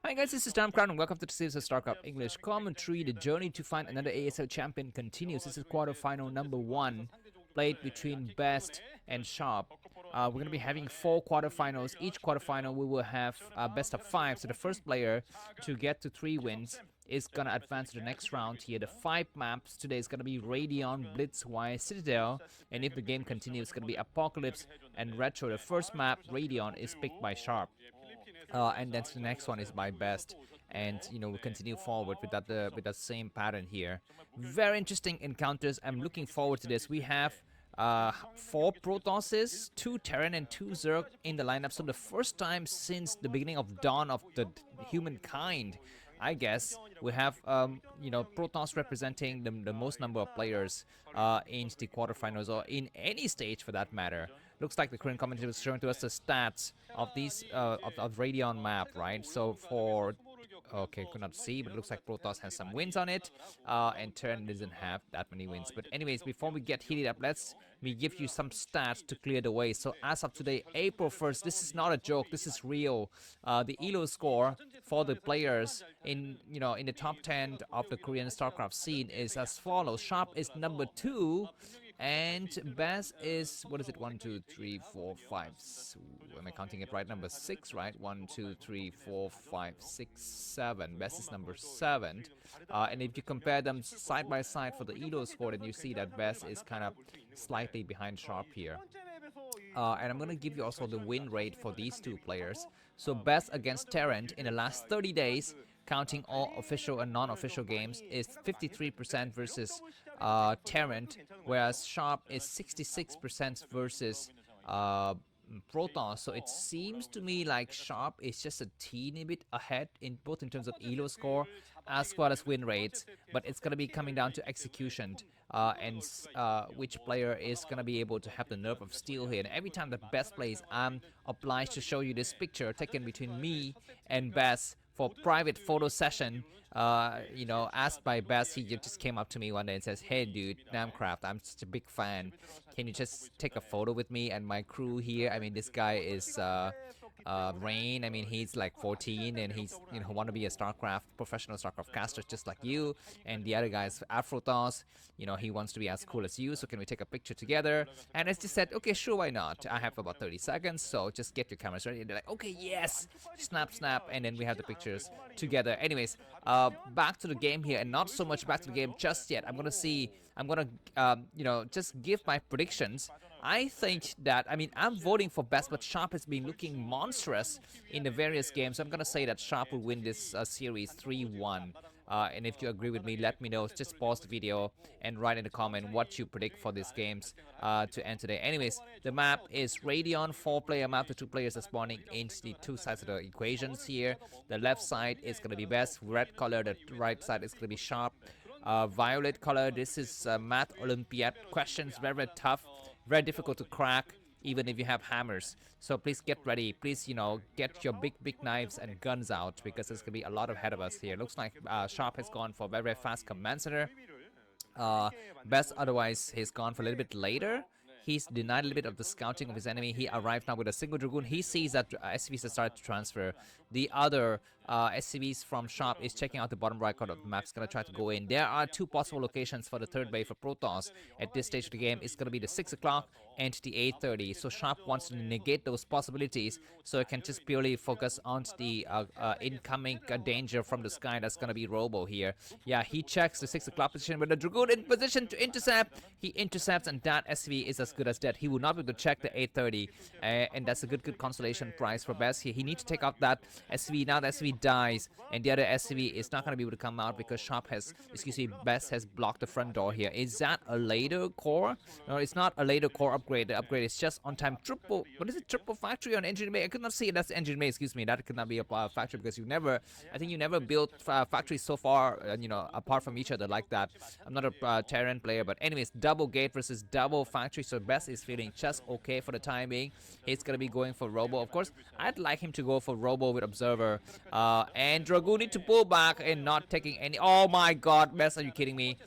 Hi guys, this is Starcraft and welcome to the series of Starcraft English commentary. The journey to find another ASL champion continues. This is quarterfinal number 1, played between Best and Sharp. We're going to be having 4 quarterfinals. Each quarterfinal we will have best of 5. So the first player to get to 3 wins is going to advance to the next round here. The 5 maps today is going to be Radeon, Blitzwire, Citadel, and if the game continues, it's going to be Apocalypse and Retro. The first map, Radeon, is picked by Sharp. And then the next one is by Best, and we'll continue forward with that same pattern here. Very interesting encounters. I'm looking forward to this. We have 4 Protosses, 2 Terran and 2 Zerg in the lineup. So the first time since the beginning of dawn of the humankind, I guess, we have Protoss representing the most number of players in the quarterfinals or in any stage for that matter. Looks like the current commentator was showing to us the stats of these of Radeon map, right? So for could not see, but it looks like Protoss has some wins on it, and Terran doesn't have that many wins. But anyways, before we get heated up, let's me give you some stats to clear the way. So as of today, April 1st, this is not a joke, this is real. The ELO score for the players in the top 10 of the Korean StarCraft scene is as follows. Sharp is number 2. And Baz is, what is it, 1, 2, 3, 4, 5, am I counting it right? Number 6, right? 1, 2, 3, 4, 5, 6, 7. Baz is number 7. And if you compare them side by side for the ELO score, then you see that Baz is kind of slightly behind Sharp here. And I'm going to give you also the win rate for these 2 players. So Baz against Terran in the last 30 days, counting all official and non-official games, is 53% versus Terran, whereas Sharp is 66% versus Protoss. So it seems to me like Sharp is just a teeny bit ahead in both in terms of ELO score as well as win rates, but it's going to be coming down to execution and which player is going to be able to have the nerve of steel here. And every time the Best plays, I'm obliged to show you this picture taken between me and Best for private photo session. Asked by Best, he just came up to me one day and says, "Hey dude, Namcraft, I'm such a big fan. Can you just take a photo with me and my crew here?" I mean, this guy is Rain. I mean, he's like 14 and he's want to be a professional Starcraft caster just like you. And the other guy is Afrotos. He wants to be as cool as you. So can we take a picture together? And I just said, okay, sure, why not? I have about 30 seconds, so just get your cameras ready. And they're like, okay, yes, snap, snap, and then we have the pictures together. Anyways, back to the game here, and not so much back to the game just yet. I'm gonna just give my predictions. I think that, I'm voting for Best, but Sharp has been looking monstrous in the various games. So I'm gonna say that Sharp will win this series 3-1. And if you agree with me, let me know. Just pause the video and write in the comment what you predict for these games to end today. Anyways, the map is Radeon, 4-player map. The 2 players are spawning into the 2 sides of the equations here. The left side is going to be Best, red color. The right side is going to be Sharp. Violet color, this is Math Olympiad questions. Very, very tough, very difficult to crack, even if you have hammers. So please get ready. Please, get your big knives and guns out, because there's gonna be a lot ahead of us here. Looks like Sharp has gone for a very, very fast command center. Best, otherwise, he's gone for a little bit later. He's denied a little bit of the scouting of his enemy. He arrived now with a single Dragoon. He sees that SCVs have started to transfer. The other SCVs from Sharp is checking out the bottom right corner of the map. It's going to try to go in. There are 2 possible locations for the 3rd wave for Protoss at this stage of the game. It's going to be the 6 o'clock and the 8:30. So Sharp wants to negate those possibilities so it can just purely focus on the incoming danger from the sky. That's going to be Robo here. Yeah, he checks the 6 o'clock position with the Dragoon in position to intercept. He intercepts, and that SCV is as good as dead. He will not be able to check the 8:30, and that's a good consolation prize for Best here. He needs to take out that SCV. Now the SCV dies, and the other SCV is not going to be able to come out because Best has blocked the front door here. Is that a later core? No, it's not a later core upgrade. The upgrade is just on time. Triple factory on engine bay. I could not see that's engine bay. Excuse me, that could not be a factory because I think you never built factories so far, apart from each other like that. I'm not a Terran player, but anyways, double gate versus double factory. So Best is feeling just okay for the time being. He's gonna be going for Robo. Of course, I'd like him to go for Robo with Observer. And Dragoon need to pull back and not taking any. Oh my god, Best, are you kidding me?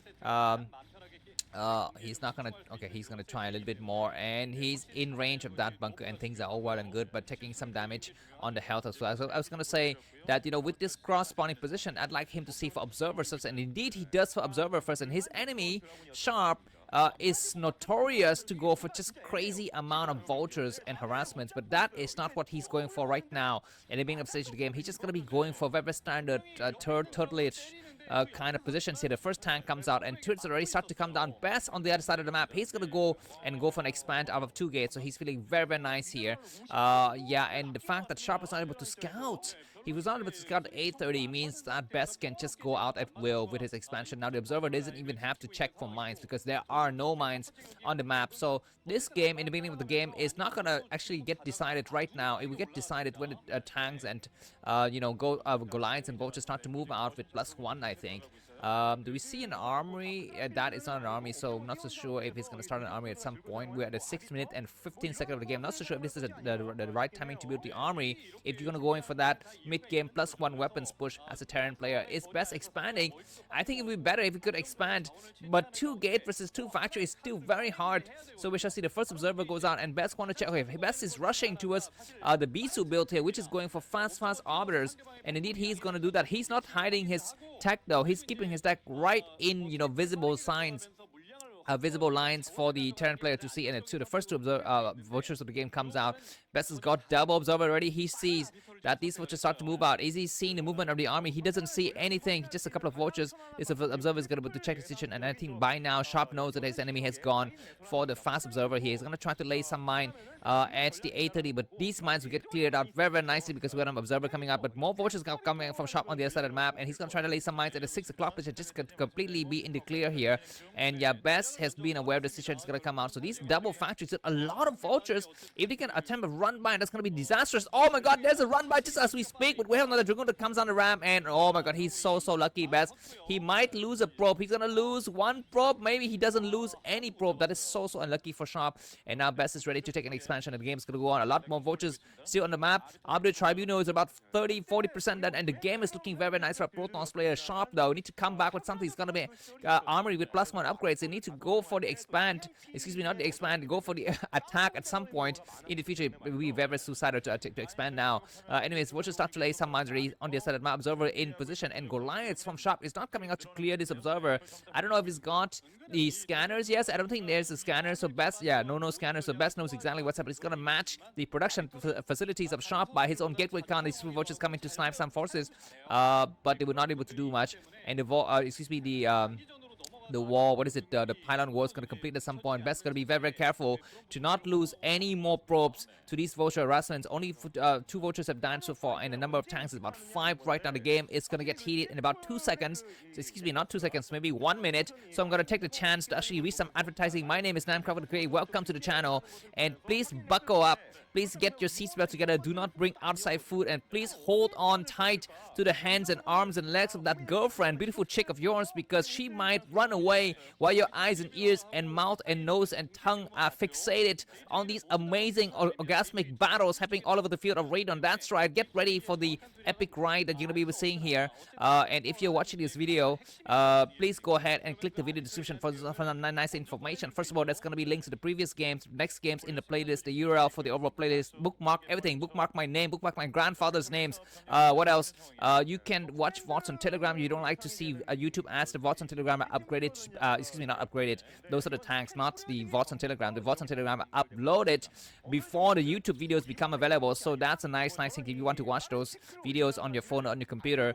He's not gonna. Okay, he's gonna try a little bit more, and he's in range of that bunker, and things are all well and good, but taking some damage on the health as well. So I was gonna say that with this cross spawning position, I'd like him to see for observer first, and indeed he does for observer first, and his enemy Sharp. Is notorious to go for just crazy amount of vultures and harassments, but that is not what he's going for right now. In the beginning of stage of the game, he's just gonna be going for very standard turtle-ish kind of positions here. The first tank comes out, and turrets already start to come down. Best on the other side of the map. He's gonna go for an expand out of 2 gates, so he's feeling very nice here. Yeah, and the fact that Sharp is not able to scout. He was not able to scout 830 means that Best can just go out at will with his expansion. Now the observer doesn't even have to check for mines because there are no mines on the map. So this game, in the beginning of the game, is not gonna actually get decided right now. It will get decided when the tanks and Goliaths and vultures start to move out with +1, I think. Do we see an armory? That is not an army, so I'm not so sure if he's going to start an army at some point. We're at the 6 minute and 15 second of the game. Not so sure if this is the right timing to build the army. If you're going to go in for that mid-game +1 weapons push as a Terran player, is Best expanding. I think it would be better if we could expand, but 2 gate versus 2 factory is still very hard. So we shall see the first observer goes out, and Best want to check. Okay, Best is rushing towards the Bisu build here, which is going for fast arbiters, and indeed he's going to do that. He's not hiding his tech though. He's keeping his tech right in visible signs, visible lines for the Terran player to see, and it's the first 2 vultures of the game comes out. Best has got double observer already. He sees that these vultures start to move out. Is he seeing the movement of the army? He doesn't see anything, just a couple of vultures. This observer is going to check the situation, and I think by now Sharp knows that his enemy has gone for the fast observer here. He's going to try to lay some mine at the 830, but these mines will get cleared out very nicely because we got an observer coming out, but more vultures coming from Sharp on the other side of the map, and he's going to try to lay some mines at the 6 o'clock, which just could completely be in the clear here. And yeah, Best has been aware of the situation is going to come out, so these double factories, a lot of vultures. If they can attempt a run by, that's going to be disastrous. Oh my god, there's a run by just as we speak, but we have another Dragoon that comes on the ramp, and oh my god, he's so lucky. Best, he might lose a probe. He's going to lose 1 probe. Maybe he doesn't lose any probe. That is so unlucky for Sharp. And now Best is ready to take an expansion, and the game's going to go on. A lot more vultures still on the map. Arbiter Tribunal is about 30-40% dead, and the game is looking very nice for a Protoss player. Sharp though need to come back with something. It's going to be armory with +1 upgrades. They need to go for the expand. Excuse me, not the expand. Go for the attack at some point in the future. It will be very suicidal to expand now. Anyways, vultures start to lay some mines on the side of the map. Observer in position, and Goliaths from Sharp is not coming out to clear this observer. I don't know if he's got the scanners. Yes, I don't think there's a scanner. So Best, yeah, no scanner. So Best knows exactly what's up. He's gonna match the production facilities of Sharp by his own gateway count. These vultures coming to snipe some forces, but they were not able to do much. And the wall, what is it, the pylon wall is going to complete at some point. Best going to be very careful to not lose any more probes to these vulture harassments. Only 2 vultures have died so far, and the number of tanks is about 5 right now. The game is going to get heated in about 2 seconds. So, excuse me, not 2 seconds, maybe 1 minute. So I'm going to take the chance to actually read some advertising. My name is Namcraft. Welcome to the channel, and please buckle up. Please get your seatbelt together. Do not bring outside food, and please hold on tight to the hands and arms and legs of that girlfriend, beautiful chick of yours, because she might run away while your eyes and ears and mouth and nose and tongue are fixated on these amazing orgasmic battles happening all over the field of Radeon. That's right. Get ready for the epic ride that you're going to be seeing here. And if you're watching this video, please go ahead and click the video description for some nice information. First of all, there's going to be links to the previous games, next games in the playlist, the URL for the overall playlist, bookmark everything, bookmark my name, bookmark my grandfather's names. What else? You can watch VODs on Telegram. You don't like to see YouTube ads. The VODs on Telegram are upgraded. Excuse me, not upgraded. Those are the tanks, not the VODs on Telegram. The VODs on Telegram are uploaded before the YouTube videos become available. So that's a nice thing if you want to watch those videos on your phone or on your computer.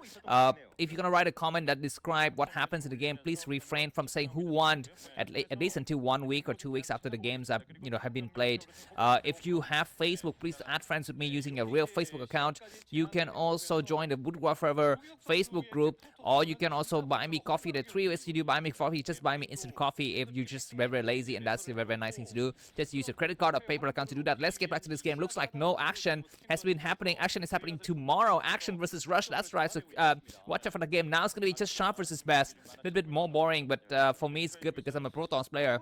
If you're gonna write a comment that describe what happens in the game, please refrain from saying who won at least until 1 week or 2 weeks after the games have been played. If you have Facebook, please add friends with me using a real Facebook account. You can also join the Wood War Forever Facebook group, or you can also buy me coffee. The 3 ways you do buy me coffee. Just buy me instant coffee if you're just very lazy, and that's a very nice thing to do. Just use a credit card or PayPal account to do that. Let's get back to this game. Looks like no action has been happening. Action is happening tomorrow. Action versus Rush. That's right. So watch out for the game. Now it's gonna be just Sharp versus Best. A little bit more boring, but for me it's good because I'm a Protoss player.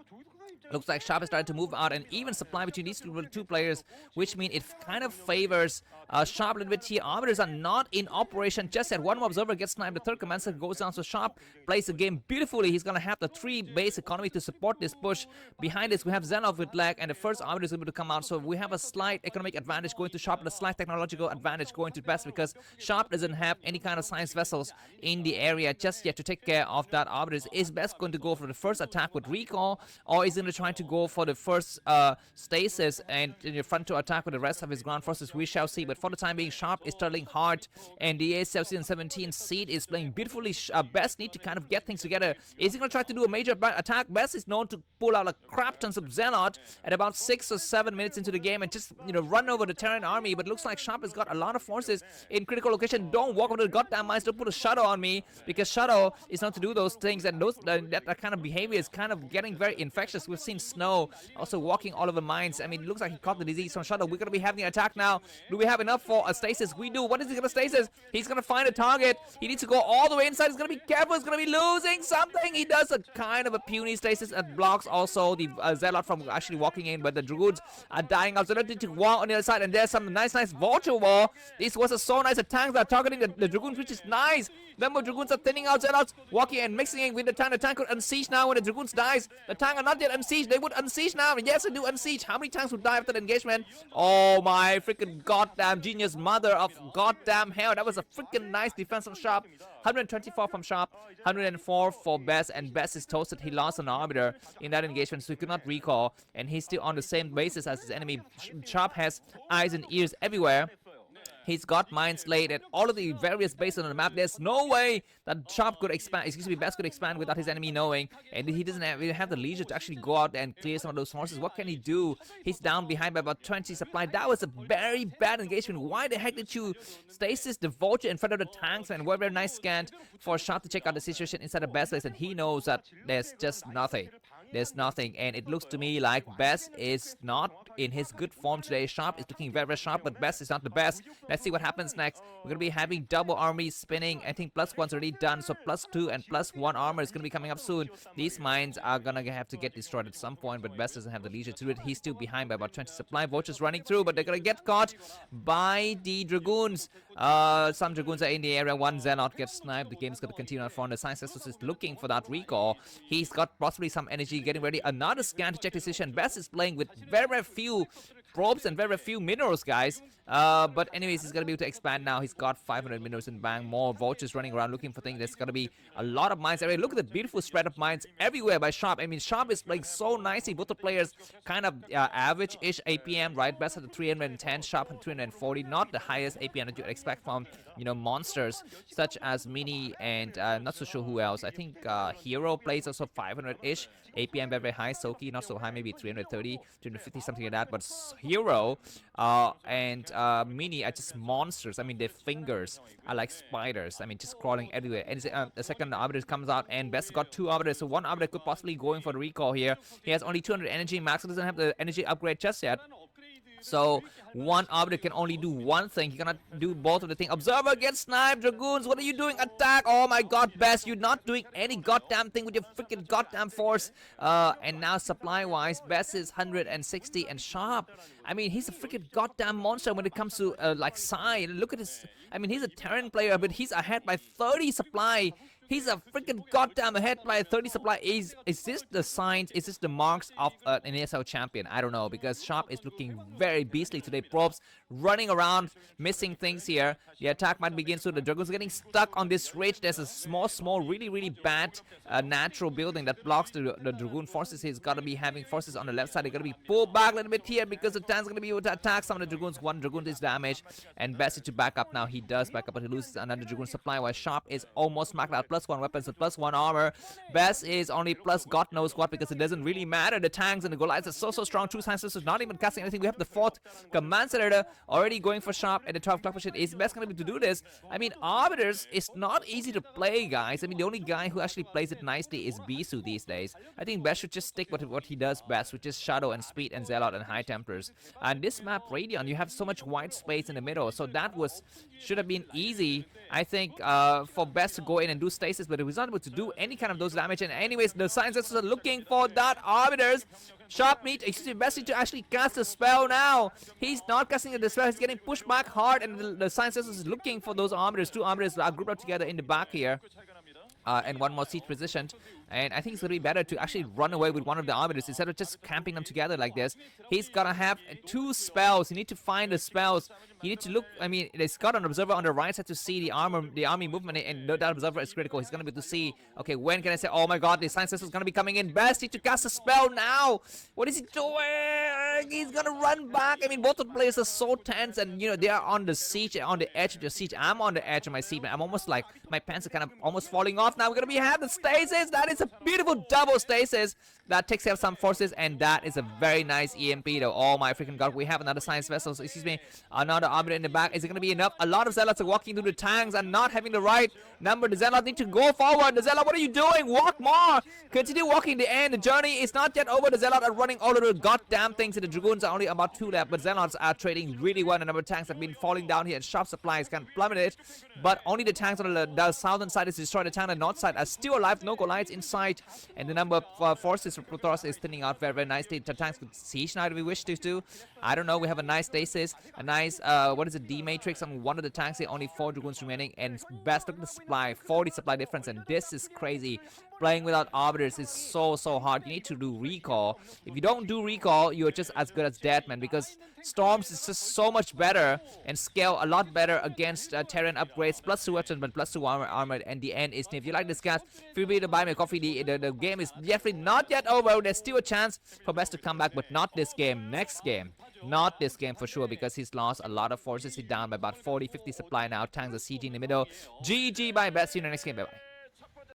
Looks like Sharp has started to move out and even supply between these two players, which means it kind of favors Sharp a little bit here. Arbiters are not in operation just yet. One more observer gets sniped. The third commander goes down, so Sharp plays the game beautifully. He's going to have the 3 base economy to support this push. Behind this, we have Zelle with lag, and the first Arbiter is able to come out, so we have a slight economic advantage going to Sharp and a slight technological advantage going to Best, because Sharp doesn't have any kind of science vessels in the area just yet to take care of that Arbiters. Is Best going to go for the first attack with recall, or is he going to try to go for the first stasis and in the front to attack with the rest of his ground forces? We shall see. But for the time being, Sharp is struggling hard, and the ASL S17 seed is playing beautifully. Best need to kind of get things together. Is he going to try to do a major attack? Best is known to pull out a crap tons of Zealot at about 6 or 7 minutes into the game and just, run over the Terran army. But looks like Sharp has got a lot of forces in critical location. Don't walk over the goddamn mines. Don't put a shadow on me, because shadow is not to do those things, and those that kind of behavior is kind of getting very infectious. We've seen Snow also walking all over mines. I mean, it looks like he caught the disease from shadow. We're going to be having an attack now. Do we have enough for a stasis? We do. What is he going to stasis? He's going to find a target. He needs to go all the way inside. He's going to be careful. He's going to be losing something. He does a kind of a puny stasis that blocks also the Zealot from actually walking in, but the Dragoons are dying out. So they need to walk on the other side, and there's some nice vulture war. This was a so nice attack. They're targeting the Dragoons, which is nice. Remember, Dragoons are thinning out Zealots, walking and mixing in with the tank. The tank could unsiege now when the Dragoons dies. The tank are not yet unsieged. They would unsiege now. Yes, they do unsiege. How many tanks would die after the engagement? Oh my freaking goddamn genius, mother of goddamn hell. That was a freaking nice defense from Sharp. 124 from Sharp, 104 for Best, and Best is toasted. He lost an Arbiter in that engagement, so he could not recall, and he's still on the same basis as his enemy. Sharp has eyes and ears everywhere. He's got mines laid at all of the various bases on the map. There's no way that Sharp could expand, Best could expand without his enemy knowing. And he doesn't have the leisure to actually go out and clear some of those forces. What can he do? He's down behind by about 20 supply. That was a very bad engagement. Why the heck did you stasis the Vulture in front of the tanks? And very nice scan for Sharp to check out the situation inside the Best place. And he knows that there's just nothing. There's nothing, and it looks to me like Best is not in his good form today. Sharp is looking very sharp, but Best is not the best. Let's see what happens next. We're going to be having double armies spinning. I think +1's already done, so +2 and +1 armor is going to be coming up soon. These mines are going to have to get destroyed at some point, but Best doesn't have the leisure to do it. He's still behind by about 20 supply. Vultures running through, but they're going to get caught by the Dragoons. Some Dragoons are in the area. One Zealot gets sniped. The game is going to continue on front. The Science Estus is looking for that recall. He's got possibly some energy getting ready. Another scan to check the decision. Best is playing with very few probes and very few minerals, guys. But anyways, he's gonna be able to expand now. He's got 500 minerals in bank. More vultures running around looking for things. There's gonna be a lot of mines everywhere. Look at the beautiful spread of mines everywhere by Sharp. I mean, Sharp is playing so nicely. Both the players kind of average-ish APM, right? Best at the 310, Sharp at 340. Not the highest APM that you'd expect from, monsters such as Mini and not so sure who else. I think Hero plays also 500-ish. APM very high. Soki not so high, maybe 330, 350, something like that. But Hero and Mini are just monsters. I mean, their fingers are like spiders. I mean, just crawling everywhere. And the second Arbiter comes out, and Best got 2 Arbiters, so 1 Arbiter could possibly go in for the recall here. He has only 200 energy. Max doesn't have the energy upgrade just yet. So 1 Arbiter can only do one thing. He cannot do both of the things. Observer gets sniped. Dragoons, what are you doing? Attack! Oh my god, Best, you're not doing any goddamn thing with your freaking goddamn force. And now supply-wise, Best is 160 and Sharp. I mean, he's a freaking goddamn monster when it comes to like Psy. Look at his. I mean, he's a Terran player, but he's ahead by 30 supply. He's a freaking goddamn ahead by 30 supply. Is this the signs? Is this the marks of an ASL champion? I don't know, because Sharp is looking very beastly today. Probes running around, missing things here. The attack might begin soon. The Dragoons getting stuck on this ridge. There's a small, really bad natural building that blocks the Dragoon forces. He's got to be having forces on the left side. They're going to be pulled back a little bit here because the tank's going to be able to attack some of the Dragoons. 1 Dragoon is damaged, and Best is to back up now. He does back up, but he loses another Dragoon supply, while Sharp is almost maxed out. +1 weapons and +1 armor. Best is only plus God knows what, because it doesn't really matter. The tanks and the Goliaths are so strong. True Science is not even casting anything. We have the 4th Command Center already going for Sharp at the 12 o'clock position. Is Best going to be able to do this? I mean, Arbiters is not easy to play, guys. I mean, the only guy who actually plays it nicely is Bisu these days. I think Best should just stick with what he does best, which is Shadow and Speed and Zealot and High Templars. And this map, Radeon, you have so much white space in the middle, so that should have been easy, I think, for Best to go in and do stasis, but he was not able to do any kind of those damage. And anyways, the scientists are looking for that arbiters. Sharp need, best need to actually cast a spell now. He's not casting the spell, he's getting pushed back hard, and the scientist is looking for those arbiters. Two arbiters are grouped up together in the back here. And one more siege positioned, and I think it's gonna be better to actually run away with one of the arbiters instead of just camping them together like this. He's gonna have 2 spells. You need to find the spells. You need to look. I mean, he's got an observer on the right side to see the army movement, and that observer is critical. He's gonna be able to see. Okay, when can I say? Oh my God, the science is gonna be coming in. Best need to cast a spell now. What is he doing? He's gonna run back. I mean, both the players are so tense, and you know they are on the siege, on the edge of the siege. I'm on the edge of my siege. I'm almost like my pants are kind of almost falling off. Now we're gonna have the stasis. That is a beautiful double stasis that takes care of some forces, and that is a very nice EMP though. Oh my freaking God, we have another science vessel, excuse me, another arbiter in the back. Is it gonna be enough? A lot of zealots are walking through the tanks and not having the right number. The zealots need to go forward. The zealot, what are you doing? Walk more. Continue walking. The end. The journey is not yet over. The zealots are running all over the goddamn things, and the dragoons are only about 2 left, but zealots are trading really well. The number of tanks have been falling down here, and sharp supplies can plummet it, but only the tanks on the southern side is destroyed. The tank on the north side are still alive. No goliaths in sight, and the number of forces for Protoss is thinning out very, very nicely. The tanks could siege now if we wish to do. I don't know. We have a nice stasis, a nice what is it, D matrix on one of the tanks here. Only 4 dragoons remaining, and best look at the supply, 40 supply difference, and this is crazy. Playing without arbiters is so hard. You need to do recall. If you don't do recall, you're just as good as dead, man, because storms is just so much better and scale a lot better against Terran upgrades, +2 weapons but +2 armor, and the end is near. If you like this, guys, feel free to buy me a coffee. The game is definitely not yet over. There's still a chance for Best to come back, but not this game. Next game. Not this game for sure, because he's lost a lot of forces. He's down by about 40-50 supply now. Tanks are sieging in the middle. GG by Best. See you in the next game. Bye-bye.